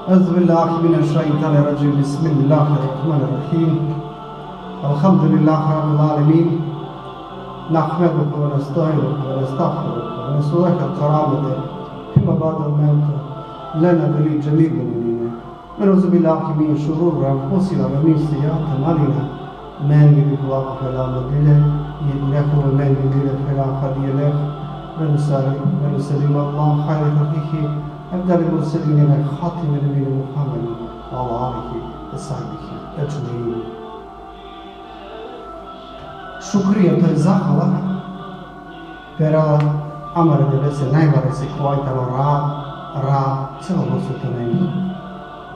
أعوذ بالله من الشيطان الرجيم بسم الله الرحمن الرحيم الحمد لله رب العالمين نحمده ونستعينه ونستغفره ونسأله الكرامة فيما بعد الموت لنا ولجميع المؤمنين نعوذ بالله من شرور أنفسنا ومن سيئات أعمالنا من يهده الله فلا مضل له ومن يضلل فلا هادي له ونسلم الله خير خلقه أفضل المرسلين خاتم النبيين محمد وعلى آله وصحبه أجمعين. Šukrija, to je zahvala, per amare deve essere najvare se kuajtalo ra celom osvjetljenju.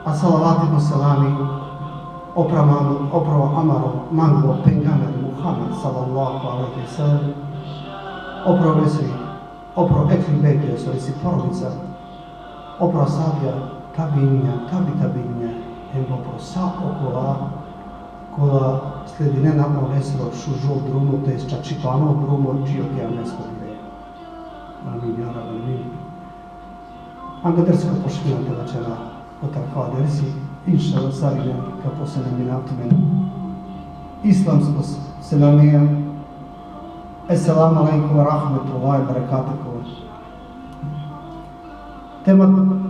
A salavati po salami opravo amaro mango pengamer Muhammed sallallahu alaihi wa sallam opravo vesi, opravo ekli bejke, sorisi porodica, opravo sabja, tabinja, opravo sa kola sledine napao nesro šužo drumo, to je čačipano drumo, čio ke amesko ide. Amin, ja rab, amin. Anche derska poškinate večera otar kao dersi, inša sarine, kako se nam minatumen. Islamsko se nam je. Assalamu alaikum wa rahmatullahi wa barakatuhu.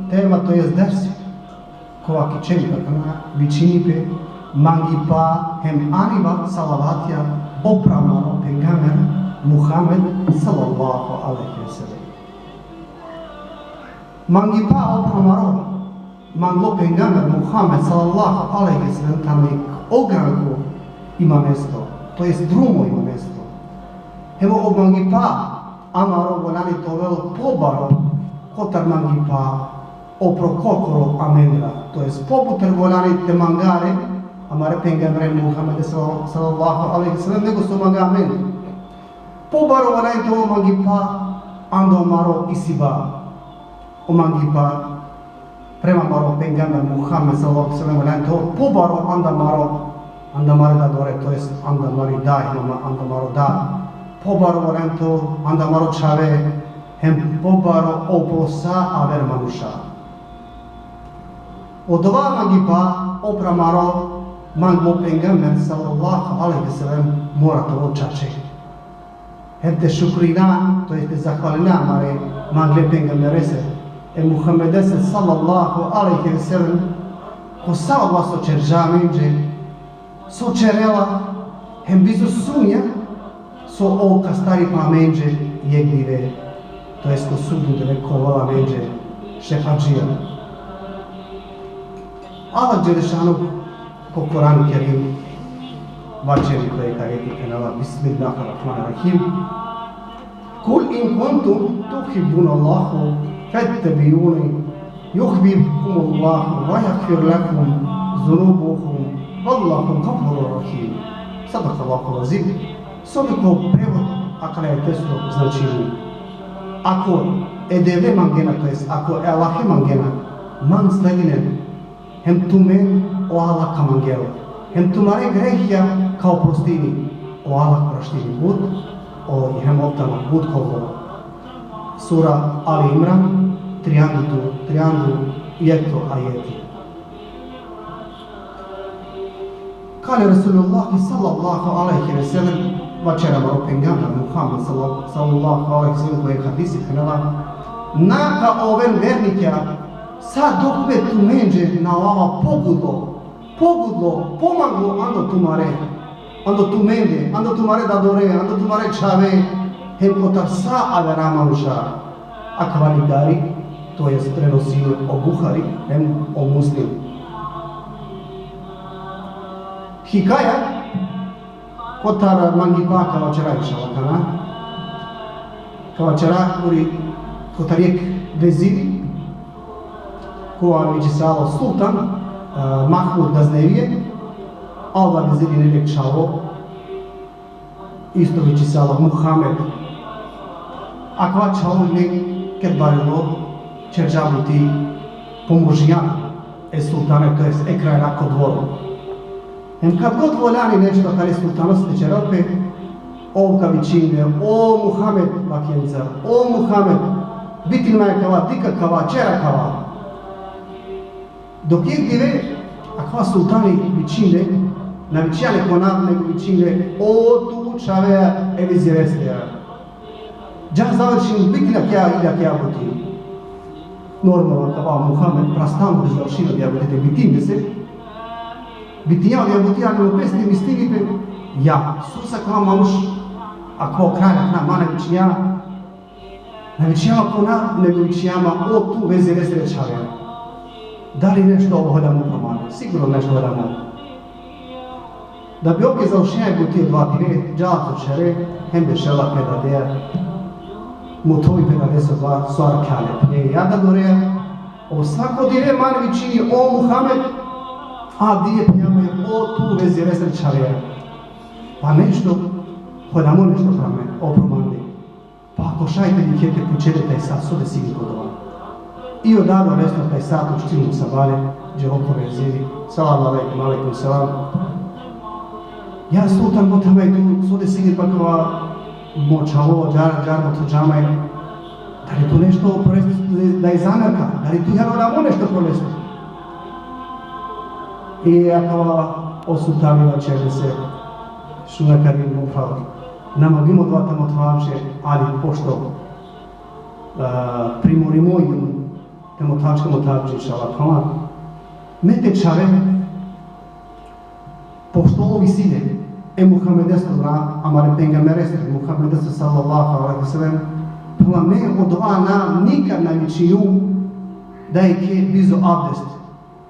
Tema to je dersi, kova kičenka kana, bičinipe, mangipa hem aniva salavatja opravno pengamer Muhammed sallallahu alaihi wa sallam. Mangipa opravno manglo pengamer Muhammed sallallahu alaihi wa sallam tamo ogranku ima mesto, to jest drumo ima mesto. Evo o mangipa amaro volani to velo pobaro kotar mangipa opro kokoro amendra, to jest poputer volani te mangare amare pengamre Muhammed sallallahu alaihi wa sallam nego su mangamen. Pobaro volani to mangipa ando maro isiba o mangipa prema maro pengamre Muhammed sallallahu alaihi wa sallam volani to pobaro anda mare da dore, to jest anda mari da anda maro da pobaro volento anda maro chave hem pobaro oposa aver manusha. Odova magipa opra maro mango pengamer sallallahu alaihi wa sallam mora to očače. Hem te šukrina, to je zahvalina mare mangle pengamerese e Muhammedese sallallahu alaihi wa sallam ko salva so čeržaminđe so čerela hem bizu sunja so oka stari pamenđe jeglive, to jest ko sudu deve kovala menđe šefađija. Allah Đelešanu ko Koran Kerim vačeri koje kajeti kanala Bismillahirrahmanirrahim. Kul in kuntum tuhibbuna Allahu fattabi'uni yuhbibkumullahu wa yaghfir lakum zunubukum wallahu ghafurur rahim. Sadakallahu azim. Soliko prevod akale testo značenje. Ako edeve mangena, to jest ako Allahe mangena, man sledine hem tumen o Allah ka mangelo, hem tumare grehja kao prostini o Allah praštini bud, o hem optano bud kogo. Sura Ali Imran, triandu jeto ajeti. Kale Rasulullah sallallahu alaihi wa sallam vačera maro pengamber Muhammed sallallahu alaihi wa sallam koje hadisi kanala naka oven vernikja sad dokve tu menđe na ova pogudlo pomaglo ando tu mende, ando tu mare da dore, ando tu mare čave hem kotar sa avera manuša akvani gari, to je prenosio o Buhari hem o Muslim. Hikaja kotar mangipa kavačera išala kana kavačera kotar jek veziri koja mi česalo sultan Mahmud Gaznevije alba veziri ne čalo isto mi česalo Muhammed a kavačalo ne ket barilo čerđabuti pomožijana sultane, to jest ekraj rako dvoru. Kad god voljani nešto kar je sultanost neće rope, o kavičine, o Muhammed vakjenca, o Muhammed, bitin majkava, dika kava, čera kava. Dok je gdje akva sultani vicine, na vicine konam nego vicine, o tu čave evizi restija. Già završim bitna kja buti. Normalno, kao Muhammed, prastamo da završino da budete bitim se. Bitija da buti, ako upesti mi stigite, ja, susa kao mamuš, ako kralja na mana vičija, na vičijama kona, nego vičijama o tu vezi restija čave. Da li nešto ovo da mu promane? Sigurno nešto da mu. Da bi ovdje završenje buti dva dvije, džalato čere, hembe šela pedadeja, motovi pedadesa dva suara kale prije jada doreja, o svako dire mani čini o Muhammed, a dije prijame o tu vezi restija čave. Pa nešto, hodamo nešto promane, pa ako šajte li kjete počere taj sad, sode sigi kodova. I odavno resno taj sat učinu sa bale, gdje okove ziri, salam alaikum, alaikum salam. Ja sultan botama i tu sode sigi pa kao močavo, džarmo to džamaj. Da li tu nešto da je zamjerka? Da li tu ja moramo nešto prolesti? I ja kao osultanila će se šunakarim upravo. Nama bimo dva tamo tvače, ali pošto primorimo im temo tačke inšallah koma. Mete čave, pošto ovi sine, Muhammed esna, amare pengambere esna, Muhammed esna sallallahu alaihi wa sallam, pala me od na nikad na vičiju da je ke bizo abdest.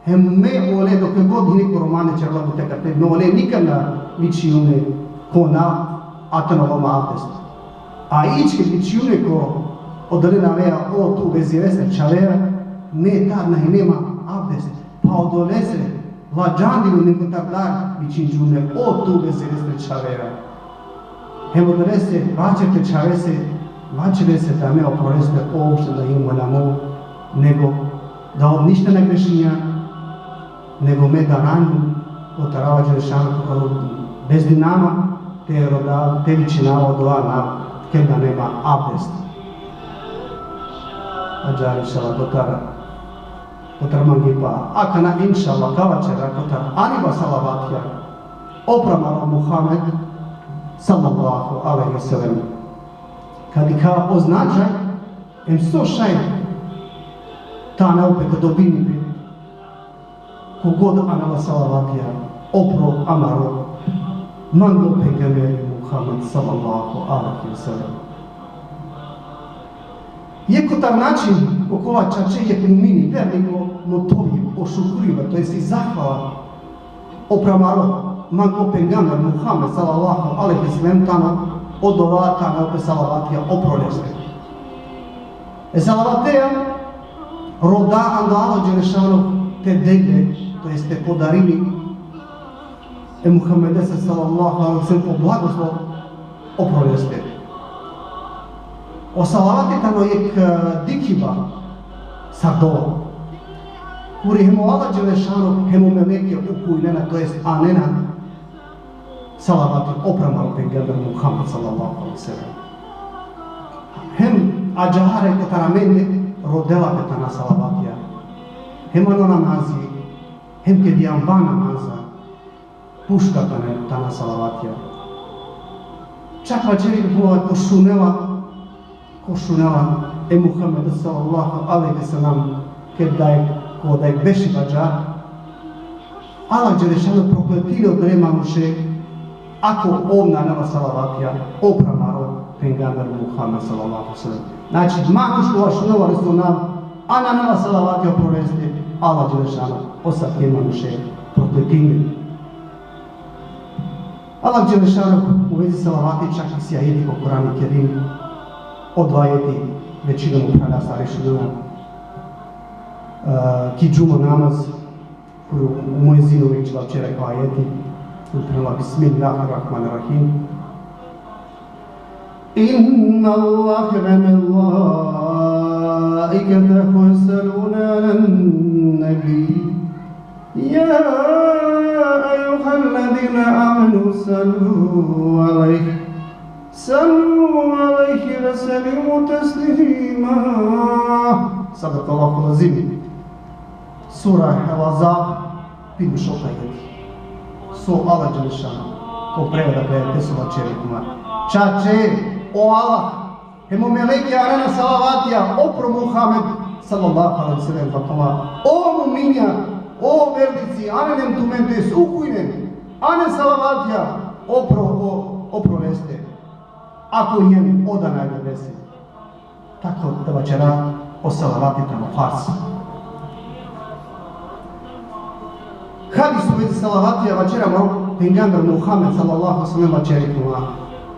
Me ole dok god niko romane će Allah bute kad me ole nikad na vičiju ne kona atanovama abdest. A ičke vičiju neko odalina veja o tu vezi resne čavera, ne tad nahi nema abdest, pa odolese lađandinu neko tablar vičinđune o tu vezi resne čavera. Hemo dolese, vaćete čavese, vaćete se da me oproreste uopšte da imamo na mu, nego da od ništa ne grešinja, nego me da ranju, otarava Đelešanu bez dinama, te vičina od ova na kada nema abdest. Ajar inšallah kotar mangipa. Akana inšallah kavačera kotar aniba salavatija. Opramala Muhammed sallallahu alaihi wa sallam. Kad i kao označaj, so šaj ta neopet dobini bi kogod anala salavatija opro amaro mango pengamberi Muhammed sallallahu alaihi wa sallam. Iako taj način okova čače je mini verniko motovi ošukriva, to jest i zahvala opramaro mango pengamber Muhammed sallallahu alaihi wa sallam tamo od ova tamo opet salavatija oproljeske. Salavateja roda andalo Đelešanu te degde, to jest te podarili Muhammede sallallahu alaihi wa sallam po blagoslov oproljeske. O salavatitano jek dikiba sardo. Kuri hemo ala Đelešanu, hemo meleke ukujnena, to jest anena salavati opramalo pengamber Muhammed sallallahu alaihi wa sallam. Hem ađahare kataramende rodela petana salavatija. Hem ano namazi, hem ke dijamba namaza, puška tana salavatija. Čak vađeri bova košunela Muhammed sallallahu alaihi wa sallam kada je beši vađar. Allah Đelešanu prokletio da nema muše ako ovna nema salavatija opramaro pengamber Muhammed sallallahu alaihi wa sallam. Znači, manušku vašunova resonam, a na nema salavatija prolesti Allah Đelešanu osad nema muše prokletine. Allah Đelešanu u vezi salavati čak i sjajeti ko Kur'an Kerim odvajeti većinom upravlja starih šuduna. Ki džuma namaz, koju u moje zinu večila včera kao ajeti, upravila Bismillahirrahmanirrahim. Inna Allahe وملائكته يصلون على النبي يا أيها الذين آمنوا صلوا عليه وسلموا تسليما. صدق الله العظيم. Sura Al-Azab, prin șoca ei. So Allah Đelešanu, ko prevada gledate su vačeri kuma. Čače, o Allah, hemo meleki arena salavatija, opro Muhammed, sallallahu alaihi sallam, vakama. O muminja, o vernici, anenem tumentes, ukujnem, anen salavatija, opro veste. Ako jem odanaj vese. Tako da vačera o salavati tamo farsa. Hadis u vezi salavatija vačera Pejgamber Muhammed sallallahu sallam vačeri kuma.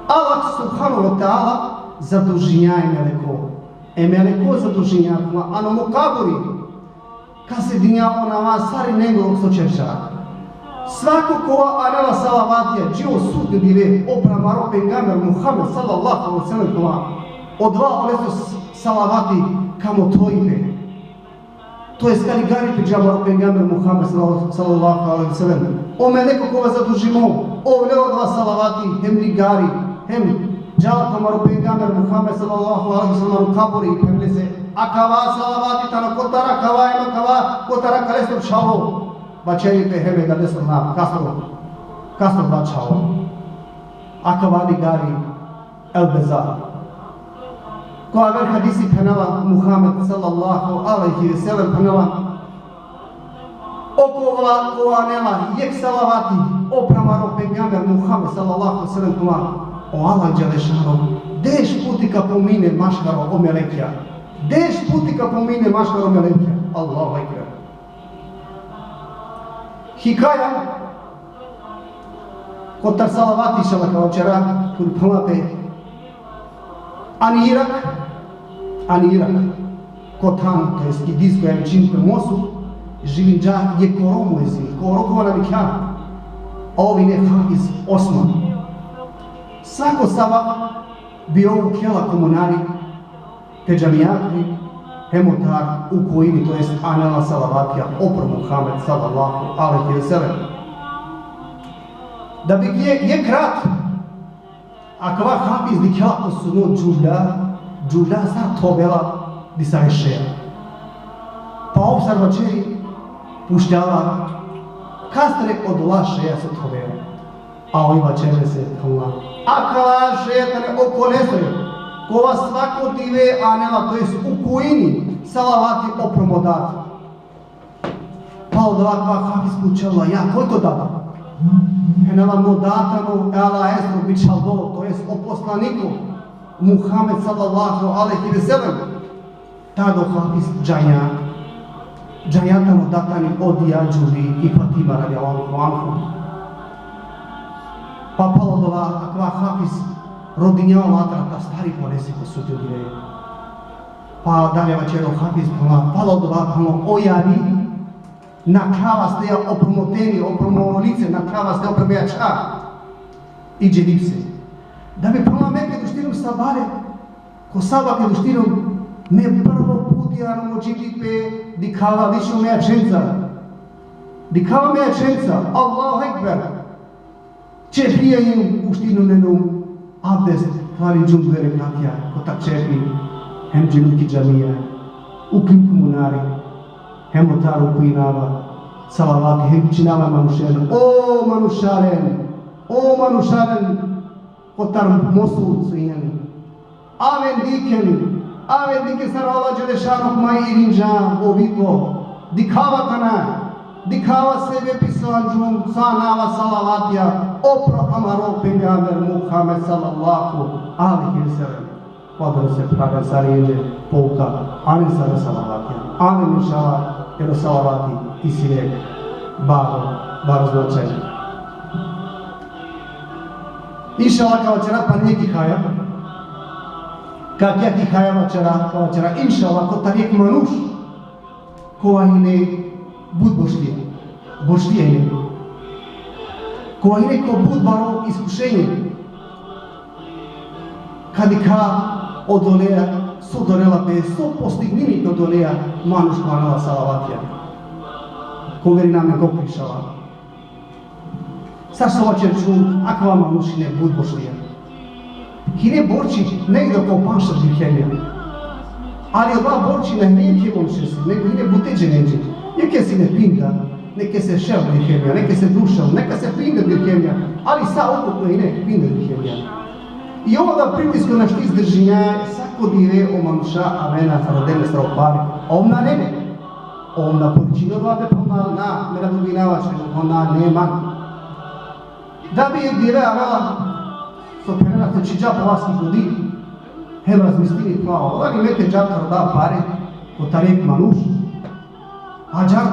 Allah subhanahu wa ta'ala zadužinjaj meleko. Meleko zadužinjaj kuma. Ano mu kaburi. Kad se dinjavo na vas sari nego sočerša. Svako kova anela salavatija, čio sudnju dive opramaro Pejgamber Muhammed sallallahu sallam kuma. Odva oleso salavati kamo tojipe. To je skali gari pijamaro Pejgamber Muhammed sallallahu alaihi sallam. O meleko kova zadužimo, o vleo dva salavati, hem ligari, hem jala kamaro Pejgamber Muhammed sallallahu alaihi sallam kaburi, hem lese, akava salavati tano kotara kava ema kava, kotara kalesto čavo, bačeri pe heme da leso na, kasno dva čavo. Akava ligari, el bezar. Ko agar hadisi penala Muhammed sallallahu alaihi sallam penala, oko anela yek salavati opramaro Pejgamber Muhammed sallallahu alaihi sallam kuma o Allah Đelešanu deš puti ka pomine maškaro o melekija. Deš puti ka pomine maškaro o melekija. Allahu ekber. Hikaja kotar salavati šala kao čera kuri pomate Ani Irak, kotan, to jest Idis koja je čin premosu, živinđa je koromu ezi, korokova na nikja, a ovi ne Hafiz Osman. Svako sava bio u kjela komunari, te džamijakri, hemotar u kojini, to jest anela salavatija, opro Muhammed sallallahu alaihi wa sallam. Da bi je krat, Akava Hafiz dikjala osuno džuda sa tobela di sa rešeja. Pa observačeri puštjava kastre od lašeja sa tobela. A oni vačere se toma. Akava šetane oko nesoje, kova svako dive anela, to jest u kujini, salavati opromodati. Pa od ovakva Hafiz pučela, ja, koji to dada? Enela modatanu ala esru bičaldo, to jest o poslaniku Muhammed sallallahu alaihi wa sallam. Tado Hafiz džajatanu datani od Janđuli i Fatima radijallahu anhu. Pa palodova akva Hafiz rodinjao latrata stari ponesi ko su ljudi. Pa dalje vačero Hafiz palodova ojani na krava steja opromoteni, opromolice, na krava steja opremjača i džedipse. Da bi prva meke duštinom sabare, ko sabake duštinom, me prvo putijano mođitipe di kava lično mejačenca. Di kava mejačenca, Allahu Ekber. Če prijajim uštinu nenom abdest, hvali džumbere katja, ko tak čepi, hem džinuki džamija, ukim komunari, hemotaru kujinava, salavati, hemčinava manušaren. O manušaren, kotar mosu cujen. Aven diken sar Allah Đelešanu maj irinđa oviko, dikava kana, dikava sebe pisanđum, sanava salavatija, opro amaro Pejgamber Muhammed sallallahu alaihi wa sallam. Podro se praga sarijeđe pouka, anin sara salavatija, anin inšala, jer salavati i sire baro značajno. Inšala kao čera pa nije kihaja, kak ja kihaja vačera, kao čera inšala ko tarijek manuš, koja ine bud boštije, koja ine ko bud baro iskušenje, kad i ka odolea, sodorela be, so postignini odolea manuško anala salavatija, ko veri name go prišala. Saš sova čerču, akva manušine bud boštije. Hine borči negdje kao panšar življenja, ali ova borči ne hneje kjevon šesi, nego hine buteđe neđe. Neke si ne pinda, neke se šel birhemija, neke se dušel, neka se pinda birhemija, ali sa ukupno i ne pinda birhemija. I onda pritisku na što izdržinja, sako dire o manuša, a mena farodene stropari, omna nene, omna poličino vlade, na mera dubinavače, ona nema. Da bi je dire avela, so penate či džap vaski ljudi, hem razmistili plavo, oni mete džap da pare, ko tarek manuš, a džap,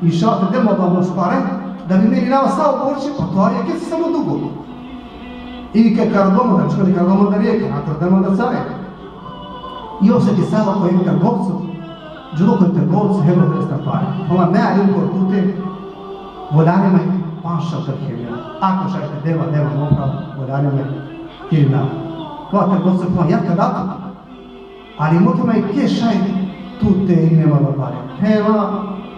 i šate demo da moš pare, da bi meni nava sao borče, pa to je kje si samo dugo. I che cardomo, čekali cardomo da rijeke, a trdemo da care. I osjeti sada koji je trgovcu, giuro con trgovcu, hebra da strappare. Oma me ali importute, volane me panša trhevja. Ako šajte deva mopravo, volane me tirna. Kova trgovcu pa ja kadatu. Ali moto me kje šaj tute i nema da pare. Hema,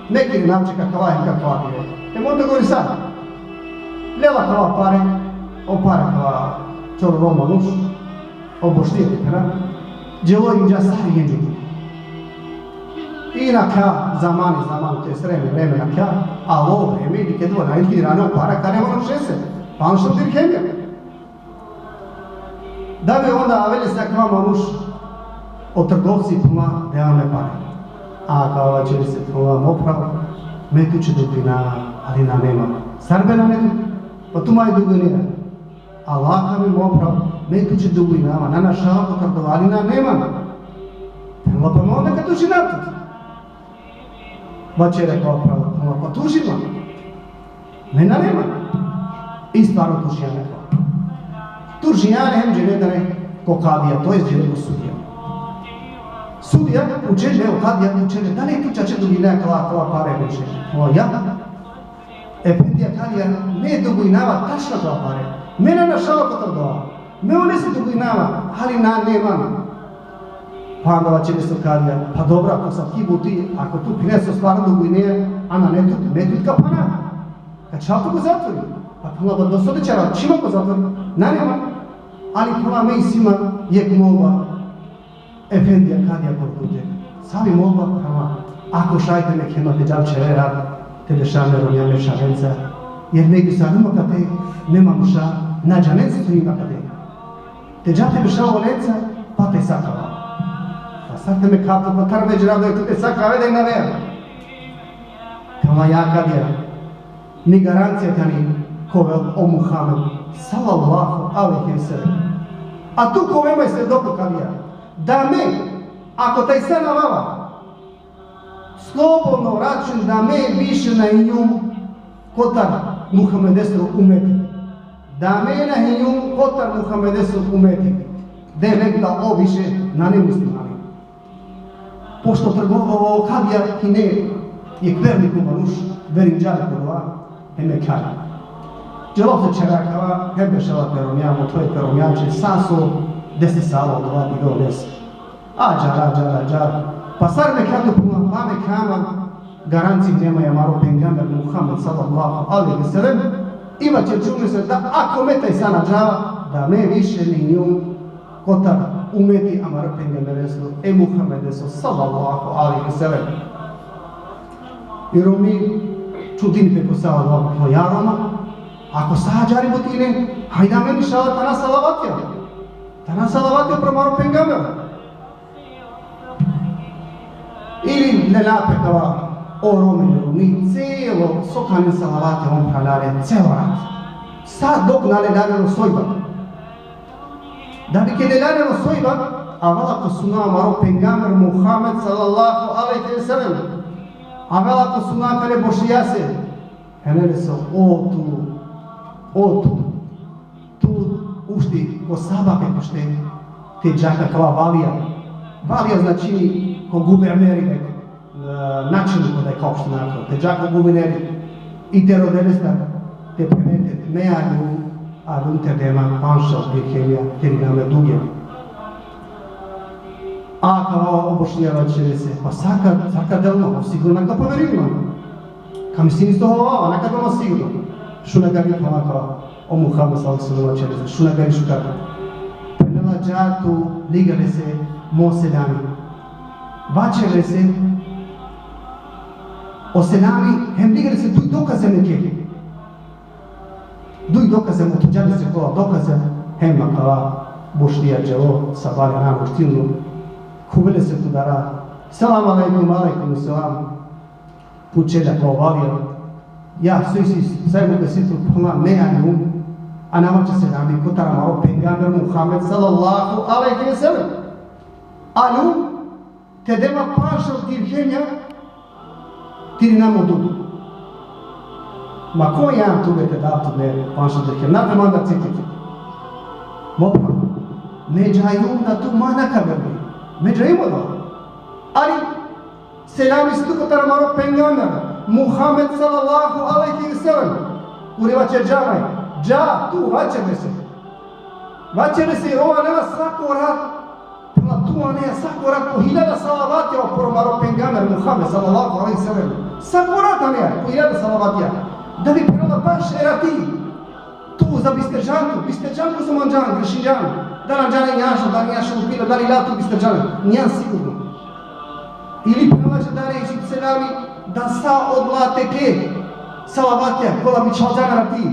neki namčeka kava i kakva je. Moto govori sad. Lela kava pare, opara kava čoro Roma nuš, oboštijete kada, djelo im dža sari jenđu. I na kja, zamani, to je vreme na kja, a ovo vreme, i kedvo najti rane opara, kada nema na 60, pa on što dirhemija. Da bi onda veli se kava manuš, o trgovci puma, nema me pare. A kao će se puma opravo, me tu će dubina, ali na nema. Sarbena ne tu, pa tu maj dubinira. Allah mi moprav, me tu će dubinava, na našao potrdovali na nema. Pa pa onda kad tuži natut. Bače rekao pravo, pa tužima. Mena nema. I stvarno tuži ja rekao. Tuži ja nehem dželedane ko kadija, to je dželedo sudija. Sudija učenje, evo kadija učenje, da li tuča će dubina kova pare učenje? Ja? Efendija kadija ne dubinava tašna kova pare. Mene našao potrdova. Me one se dubinava, ali na nemam. Pa onda će nešto kadija, pa dobro, ako sam kibuti, ako tu prinesu stvarno dubine, a na netut kapana. Kad šalto go zatvori. Pa pula do sodećara, čima go zatvori? Na nema. Ali pula me i svima je molba. Efendija kadija portute. Sami molba, prava. Ako šajte nek imate džavče rad, tebe šamerom, jame šarenca. Jer negdje sad ima kate, nema muša, nađa nencu ima kate. Te džate bešao lenca, pa te sakava. Pa sad te me kapto, pa tar među rado je te sakava, da i na vera. Kama ja kadija, ni garancija tani kovel o Muhammedu, sallallahu alaihi wa sallam. A tu kovema je sve doko kadija, da me, ako taj sana vava, slobodno račun da me više na njum kotar Muhammedesov umeti. Da me na njum kotar Muhammedesov umeti. Da je rekla o više na nemuslimani. Pošto trgovao kadija i ne je kverniku manuš, verim džari kodova, eme kada. Dželovce čerakava, hebe šela peromjamo, tvoje peromjače, saso, desi salo od ova bilo nes. A džar. Pa sad me kada puna, pa me kama, garanciji nema je maro pengamer Muhammed sallallahu alaihi wa sallam, ima će čuli se da ako me taj sana džava, da me više ni njom kotar umeti amar pengamer Muhammed sallallahu alaihi wa sallam. Jer mi čudini peko sallallahu alaihi wa sallam, ako sahađari butine, hajda meni šala tana salavatija. Tana salavatija promaro pengamer. Ili lelape kava o Romenu, mi cijelo sokane salavate on pralare, celo rat. Sad dok naleljano sojba. Da bi ke naleljano sojba, a vala ko suna maro pengamer Muhammed sallallahu alaihi wa sallam. A vala ko suna kare bošijase. Henele se o tu ušti ko sabake pošte te džaka kava valija. Valija znači ko guberneri neko. Načelniku da je kao što nakon, te džako guberneri i te rodelesta, te premete, mejanju, a runte dema, panša, birhemija, teriname duge. A kao obošnjava će se, pa saka delno, sigurno neka poverima. Ka mi sin iz toho ova, neka doma sigurno. Šuna gari pala kao o Muhammed sallallahu će se, šuna gari šukaka. Prenela džatu, ligale se, mo seljani. Vačele se, O selami, hem digre se duj dokaze me ke. Duj dokaze mu të gjali se koha dokaze, hem makava boshtia gjelo, sabali rano shtilnu, kuvele se të dara. Salam alaikum salam. Pučelja kao valija. Ja, suisi, sajmo da si tu puna mejanju, a nama će se nami kotara malo pengamber Muhammed sallallahu alaihi wa sallam. Alu, te dema pašal dirhenja, tiri namo dudu. Ma ko ja tu vete da tu ne pašal dirhenja, nate manda cititi. Mopra, međajum da tu mana kaberbi, međajum da. Ali, selami si tu kotara malo pengamber Muhammed sallallahu alaihi wa sallam. Uriva će džamaj, tu, vaćeme se, ova nema svako rad, prema tu nema svako rad, po 1000 salavatija oporo maro pengamer Muhammed sallallahu alaihi wa sallam. Svako rad nema, po 1000 salavatija. Da bi prela baš erati, tu za bisterđanku su manđan, grešinđan, da nanđane njašo upila, da li latu bisterđan, njan sigurno. Ili prela će da reći selami, da sa odlate ke salavatija, kola bi čalđana rati,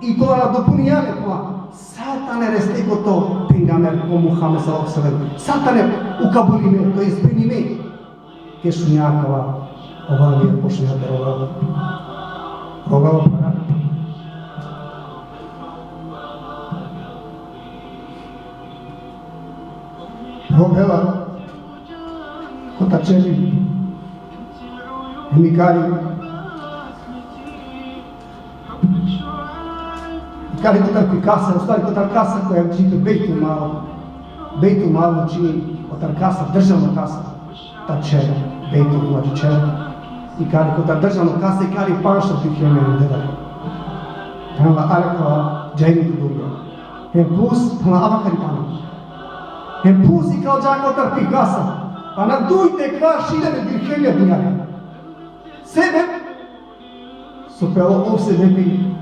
i kola na dopunijane kola. Satane resteko to pengamer ko Muhammed sallallahu alaihi wa sallam. Satane ukabulime, to je sprinime. Ke šunjakava, ova je pošunjaka rogava para. Rogava, kota čeli, emikari, Kali kotar kasa, u stvari kotar kasa koja čini Bejtul Malu čini kotar kasa, državna kasa, ta čera, Bejtul znači čera. I kali kotar državna kasa i kali panša tih jemenim dedali. Kanala alekava džajni tu durja. Hem plus, kanala avakari panu. Hem plus i kao džak kotar tih kasa. Pa nadujte kva šidene dirhemija dunjari. Sebe, supelo ovse nebi,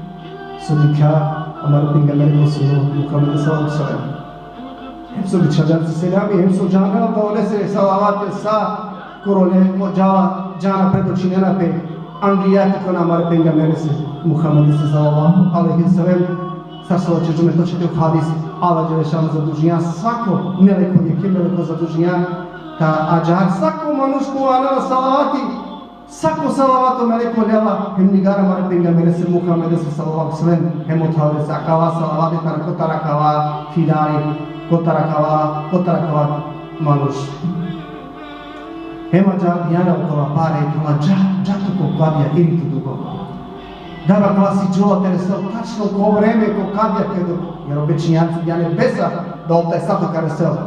sudika, हमारे पिंगलर को सुनो मुकम्मल सवाब सलाम हम सब छजन से सलामी हम सब जाना दौले से सवाबात के साथ कोरोने को जाना पे तो चिनेना पे अंग्रिया की कोना हमारे पिंगलर से मुकम्मल सल्लल्लाहु अलैहि वसल्लम सरसो चीजों में तो चीज़ खादिस आला जो शाम ज़दुजिया साको मेरे को ये मेरे को ज़दुजिया ता आजार साको मनुष्य को आना सलावाती Sako salavato meleko lela, hem nigara mara pinga mere se Muhammed sallallahu alaihi wasallam, hem uthale se akawa salavati tar kotarakawa fidari, kotarakawa manush. Hem aja diana ukawa pare, kama jatu ko kadija iritu dugo. Dava klasi džola teresa, tačno ko vreme ko kadija kedo, jer obećinjanci diane besa da ovdje sato karesel.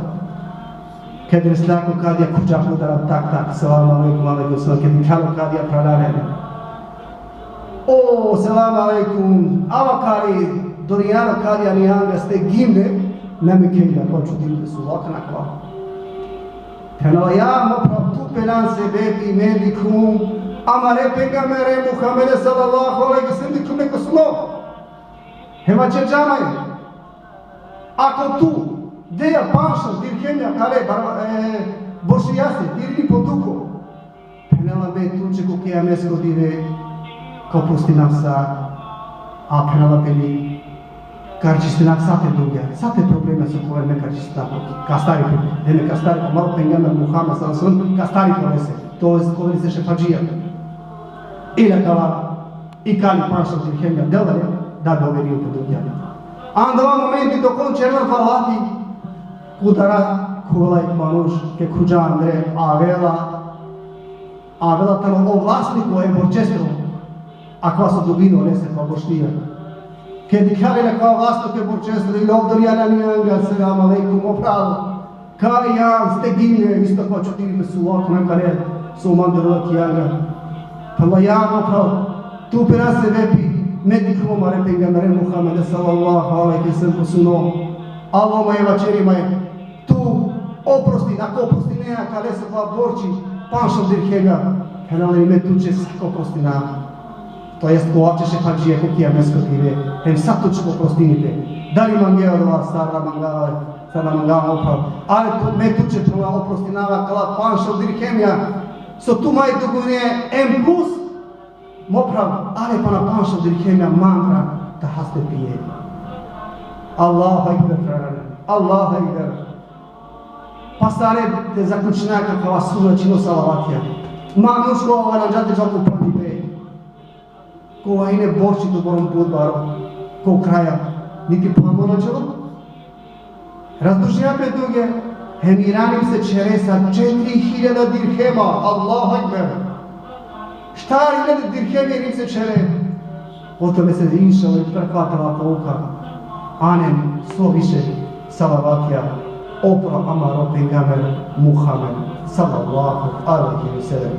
Kad je slako kadija kuđak udara tak, salam alaikum salam, kad je kalo kadija pradarene. O, salam alaikum, avakari, dorijano kadija nijanga ste gimne, neme kejda, koču dilde su lokana kva. Kanala ja moprav tu pelan se bebi medikum, amare pengamere Muhammede sallallahu alaihi wa sallam, dikum neko suno. Hema će džamaj. Ako tu, Deja panša, dirhemja, kare, bošijase, dirni potuko. Penela me tuče ko keja mesko dire, ko pusti nafsa, a penela peli, kar čiste nak sate dugja. Sate probleme su koje me kar čiste tako, kastari probleme. Deme kastari, malo pengamer Muhammed sallallahu kastari ponese. To je koveli se šefađija. Ila kala, i kali panša dirhemja, delare, da bi ove rijute dugja. Anda vam momenti dok on červan valati, Udara kulaj manuš ke kuđa Andre avela tamo o vlasniku je borčestru, a kva su dubino nese pa boštija. Ke dikarina kao vlasnik je borčestru ili ovdorjana nijanga, salam alaikum, opravo. Kaj ja ste gine, isto kao čutirime su ovako nekare, su mandarovak janga. Pa ja opravo, tu pera se vepi, medikrimo mare pengamere Muhammede sallallahu alaihi wa sallam posuno. Alo moje vačeri moje, tu oprosti, ako oprosti nema kada se dva borči, panšal dirhega, kanali ime tuče sako oprosti nama. To jest kovače šefađije kukija mesko tive, hem sad tuče oprostinite. Da li mangeo dova sada mangava oprav, ali me tuče prva oprosti nama kala panšal dirhemja, so tu maj dugovnije M+, Moprav, ale pana panša dirhemja mantra ta haste pije. Allahu Ekber, frajane. Allahu Ekber. Pastare te zaključnjaka kao sura čino salavatija. Manuško ova nađate žalku pranipe. Ko ajne borči do borom budbaru. Ko kraja. Niti plamo načelo. Razdužnja pred duge. Hemiranim se čeresa 4000 dirhema. Allahu Ekber. Šta je dirhemi rice čere? O tome se inšala i prekvatala pouka. Anem, svo više salavatija. Opra amaro pengamer Muhammed sallallahu alaihi wa sallam.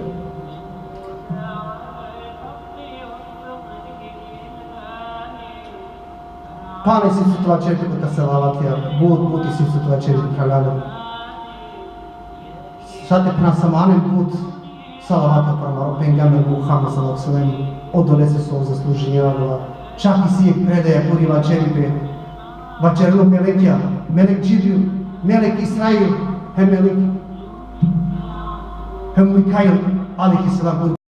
Pane si sutva čerti kota salavatija. Buti si sutva čerti kraljanom. Šate prema samanem put salavatija prema pengamer Muhammed sallallahu alaihi wa sallam. Odolese svog zasluženjava. Čak i sijek predaja kuriva čeripe. Vačerilo melekja, melek Džibril, melek Israil, hem Mikail, alaihi salam.